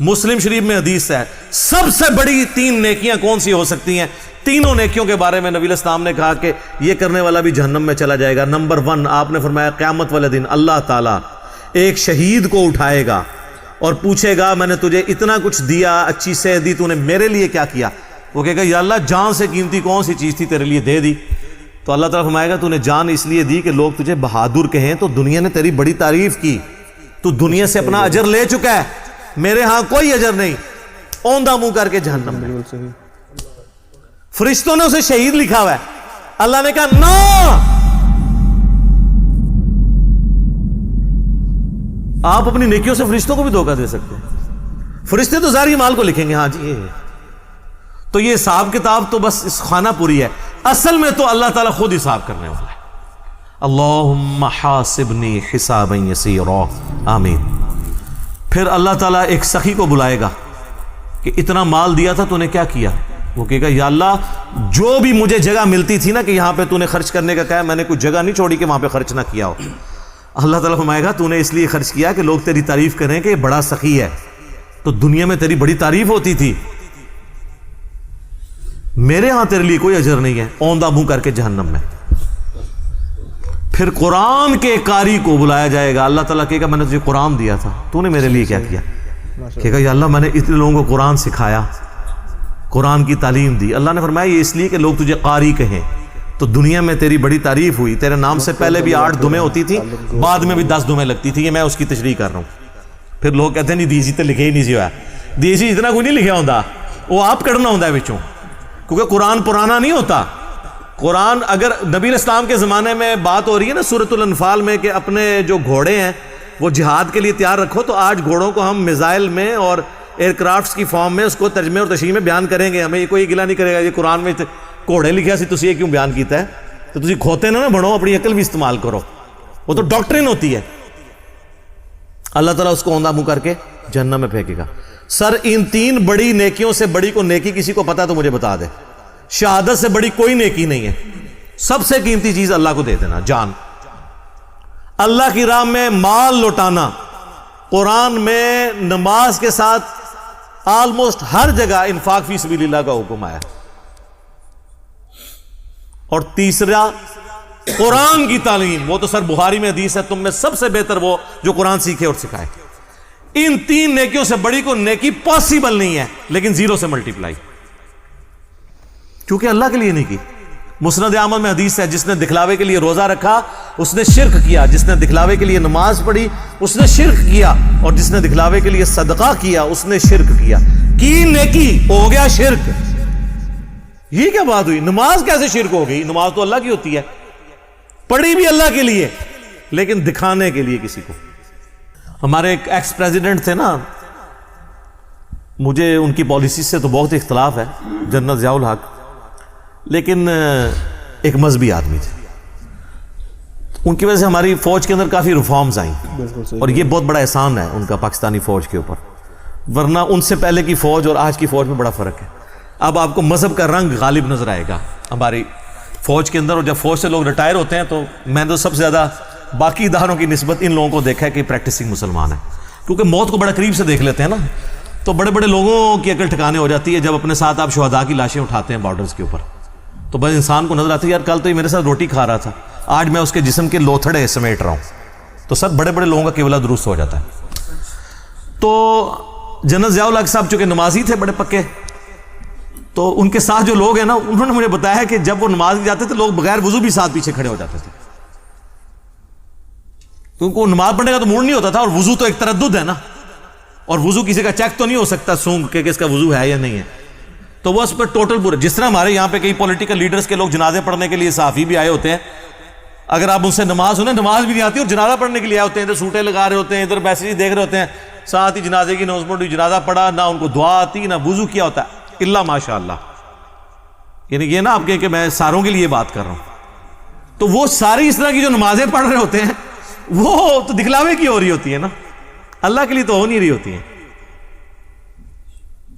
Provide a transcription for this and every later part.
مسلم شریف میں حدیث ہے سب سے بڑی 3 نیکیاں کون سی ہو سکتی ہیں؟ تینوں نیکیوں کے بارے میں نبی علیہ السلام نے کہا کہ یہ کرنے والا بھی جہنم میں چلا جائے گا۔ نمبر 1 آپ نے فرمایا قیامت والے دن اللہ تعالیٰ ایک شہید کو اٹھائے گا اور پوچھے گا میں نے تجھے اتنا کچھ دیا، اچھی صحت دی، تو نے میرے لیے کیا کیا؟ وہ کہے گا یا اللہ جان سے قیمتی کون سی چیز تھی تیرے لیے دے دی۔ تو اللہ تعالیٰ فرمائے گا تو نے جان اس لیے دی کہ لوگ تجھے بہادر کہیں، تو دنیا نے تیری بڑی تعریف کی، تو دنیا سے اپنا اجر لے چکا ہے، میرے ہاں کوئی اجر نہیں، اوندھا منہ کر کے جہنم میں۔ بالکل صحیح۔ فرشتوں نے اسے شہید لکھا ہوا ہے، اللہ نے کہا نا، آپ اپنی نیکیوں سے فرشتوں کو بھی دھوکہ دے سکتے ہیں، فرشتے تو ظاہری مال کو لکھیں گے، ہاں جی یہ ہے۔ تو یہ حساب کتاب تو بس اس خانہ پوری ہے، اصل میں تو اللہ تعالیٰ خود حساب کرنے والا ہے۔ اللہم حاسبنی حسابا یسیرا، آمین۔ پھر اللہ تعالیٰ ایک سخی کو بلائے گا کہ اتنا مال دیا تھا تو نے کیا کیا؟ وہ کہے گا یا اللہ جو بھی مجھے جگہ ملتی تھی نا کہ یہاں پہ تو نے خرچ کرنے کا کہا ہے، میں نے کوئی جگہ نہیں چھوڑی کہ وہاں پہ خرچ نہ کیا ہو۔ اللہ تعالیٰ فرمائے گا تو نے اس لیے خرچ کیا کہ لوگ تیری تعریف کریں کہ یہ بڑا سخی ہے، تو دنیا میں تیری بڑی تعریف ہوتی تھی، میرے ہاں تیرے لیے کوئی اجر نہیں ہے، اوندھا منہ کر کے جہنم میں۔ پھر قرآن کے قاری کو بلایا جائے گا، اللہ تعالیٰ کہے گا میں نے تجھے قرآن دیا تھا، تو نے میرے لیے کیا کیا؟ کہے گا یا اللہ میں نے اتنے لوگوں کو قرآن سکھایا، قرآن کی تعلیم دی۔ اللہ نے فرمایا یہ اس لیے کہ لوگ تجھے قاری کہیں، تو دنیا میں تیری بڑی تعریف ہوئی، تیرے نام سے پہلے بھی 8 دمیں ہوتی تھی، بعد میں بھی 10 دمیں لگتی تھی، یہ میں اس کی تشریح کر رہا ہوں۔ پھر لوگ کہتے ہیں نہیں دیسی تو لکھے ہی نہیں سی ہوا، دیسی اتنا کوئی نہیں لکھا ہوتا، وہ آپ کرنا ہوتا ہے بچوں، کیونکہ قرآن پرانا نہیں ہوتا۔ قرآن اگر نبی علیہ السلام کے زمانے میں بات ہو رہی ہے نا سورۃ الانفال میں کہ اپنے جو گھوڑے ہیں وہ جہاد کے لیے تیار رکھو، تو آج گھوڑوں کو ہم میزائل میں اور ایئر کرافٹس کی فارم میں اس کو ترجمے اور تشریح میں بیان کریں گے، ہمیں یہ کوئی گلا نہیں کرے گا یہ قرآن میں گھوڑے لکھا سی تسی یہ کیوں بیان کیتا ہے؟ تو تسی کھوتے نہ بنو، اپنی عقل بھی استعمال کرو، وہ تو ڈاکٹرین ہوتی ہے۔ اللہ تعالیٰ اس کو اوندھا منہ کر کے جہنم میں پھینکے گا۔ سر ان 3 بڑی نیکیوں سے بڑی کو نیکی کسی کو پتا تو مجھے بتا دے، شہادت سے بڑی کوئی نیکی نہیں ہے، سب سے قیمتی چیز اللہ کو دے دینا، جان، اللہ کی راہ میں مال لوٹانا۔ قرآن میں نماز کے ساتھ آلموسٹ ہر جگہ انفاق فی سبیل اللہ کا حکم آیا۔ اور تیسرا قرآن کی تعلیم، وہ تو سر بخاری میں حدیث ہے تم میں سب سے بہتر وہ جو قرآن سیکھے اور سکھائے۔ ان 3 نیکیوں سے بڑی کو نیکی پاسبل نہیں ہے، لیکن 0 سے ملٹیپلائی، کیونکہ اللہ کے لیے نہیں کی۔ مسند احمد میں حدیث ہے جس نے دکھلاوے کے لیے روزہ رکھا اس نے شرک کیا، جس نے دکھلاوے کے لیے نماز پڑھی اس نے شرک کیا، اور جس نے دکھلاوے کے لیے صدقہ کیا اس نے شرک کیا۔ کی نیکی ہو گیا شرک، یہ کیا بات ہوئی؟ نماز کیسے شرک ہو گئی؟ نماز تو اللہ کی ہوتی ہے، پڑھی بھی اللہ کے لیے لیکن دکھانے کے لیے کسی کو۔ ہمارے ایک ایکس پریزیڈنٹ تھے نا، مجھے ان کی پالیسی سے تو بہت اختلاف ہے، جنرل ضیاء الحق، لیکن ایک مذہبی آدمی تھے، ان کی وجہ سے ہماری فوج کے اندر کافی ریفارمز آئیں، اور یہ بہت بڑا احسان ہے ان کا پاکستانی فوج کے اوپر، ورنہ ان سے پہلے کی فوج اور آج کی فوج میں بڑا فرق ہے۔ اب آپ کو مذہب کا رنگ غالب نظر آئے گا ہماری فوج کے اندر، اور جب فوج سے لوگ ریٹائر ہوتے ہیں تو میں تو سب سے زیادہ باقی اداروں کی نسبت ان لوگوں کو دیکھا ہے کہ پریکٹسنگ مسلمان ہیں، کیونکہ موت کو بڑا قریب سے دیکھ لیتے ہیں نا، تو بڑے بڑے لوگوں کی عقل ٹھکانے ہو جاتی ہے جب اپنے ساتھ آپ شہداء کی لاشیں اٹھاتے ہیں بارڈرز کے اوپر، تو بس انسان کو نظر آتی ہے یار کل تو یہ میرے ساتھ روٹی کھا رہا تھا، آج میں اس کے جسم کے لوتھڑے سمیٹ رہا ہوں، تو سب بڑے بڑے لوگوں کا قبلہ درست ہو جاتا ہے۔ تو جنرل ضیاء الحق صاحب چونکہ نمازی تھے بڑے پکے، تو ان کے ساتھ جو لوگ ہیں نا انہوں نے مجھے بتایا کہ جب وہ نماز جاتے تھے لوگ بغیر وضو بھی ساتھ پیچھے کھڑے ہو جاتے تھے، کیونکہ نماز پڑھنے کا تو موڈ نہیں ہوتا تھا، اور وضو تو ایک تردد ہے نا، اور وضو کسی کا چیک تو نہیں ہو سکتا سونگ کہ اس کا وضو ہے یا نہیں ہے، تو وہ اس پر ٹوٹل پورے، جس طرح ہمارے یہاں پہ کئی پولیٹیکل لیڈرز کے لوگ جنازے پڑھنے کے لیے صحافی بھی آئے ہوتے ہیں، اگر آپ ان سے نماز سنیں نماز بھی نہیں آتی اور جنازہ پڑھنے کے لیے آئے ہوتے ہیں، ادھر سوٹیں لگا رہے ہوتے ہیں، ادھر میسیج دیکھ رہے ہوتے ہیں، ساتھ ہی جنازے کی نماز پڑھی، جنازہ پڑھا، نہ ان کو دعا آتی نہ وضو کیا ہوتا ہے، الا ماشاء اللہ، یعنی یہ نا آپ کہیں کہ میں ساروں کے لیے بات کر رہا ہوں، تو وہ ساری اس طرح کی جو نمازیں پڑھ رہے ہوتے ہیں وہ تو دکھلاوے کی ہو رہی ہوتی ہے نا، اللہ کے لیے تو ہو نہیں رہی ہوتی ہیں۔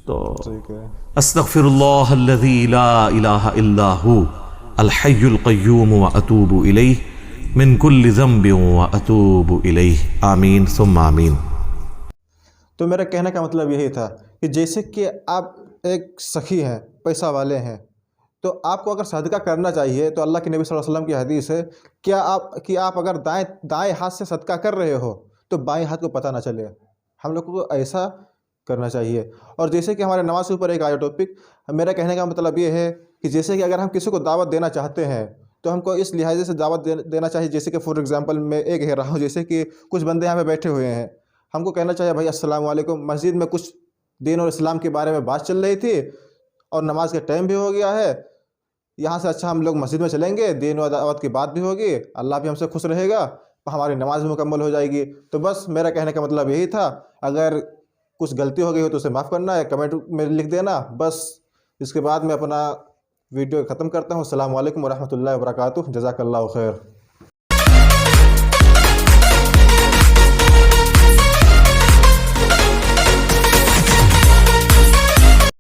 تو استغفر اللہ الذی لا الہ الا ہو الحی القیوم واتوب الیہ من کل ذنب واتوب الیہ، آمین ثم آمین۔ تو میرا کہنے کا مطلب یہی تھا کہ جیسے کہ آپ ایک سخی ہیں، پیسہ والے ہیں، تو آپ کو اگر صدقہ کرنا چاہیے تو اللہ کے نبی صلی اللہ علیہ وسلم کی حدیث ہے کہ آپ اگر دائیں ہاتھ سے صدقہ کر رہے ہو تو بائیں ہاتھ کو پتہ نہ چلے. ہم لوگ کو ایسا کرنا چاہیے. اور جیسے کہ ہمارے نماز کے اوپر ایک آیا ٹاپک، میرا کہنے کا مطلب یہ ہے کہ جیسے کہ اگر ہم کسی کو دعوت دینا چاہتے ہیں تو ہم کو اس لحاظ سے دعوت دینا چاہیے. جیسے کہ فار ایگزامپل میں ایک کہہ رہا ہوں، جیسے کہ کچھ بندے یہاں پہ بیٹھے ہوئے ہیں، ہم کو کہنا چاہیے بھائی السلام علیکم. مسجد میں کچھ دین اور اسلام کے بارے میں بات چل رہی تھی اور نماز کا ٹائم بھی ہو گیا ہے، یہاں سے اچھا ہم لوگ مسجد میں چلیں گے، دین و دعوت کی بات بھی ہوگی، اللہ بھی ہم سے خوش رہے گا، ہماری نماز بھی مکمل ہو جائے گی. تو بس میرا کہنے کا مطلب یہی تھا. اگر کچھ غلطی ہو گئی ہو تو اسے معاف کرنا ہے، کمنٹ میں لکھ دینا. بس اس کے بعد میں اپنا ویڈیو ختم کرتا ہوں. السلام علیکم ورحمۃ اللہ وبرکاتہ. جزاک اللہ خیر.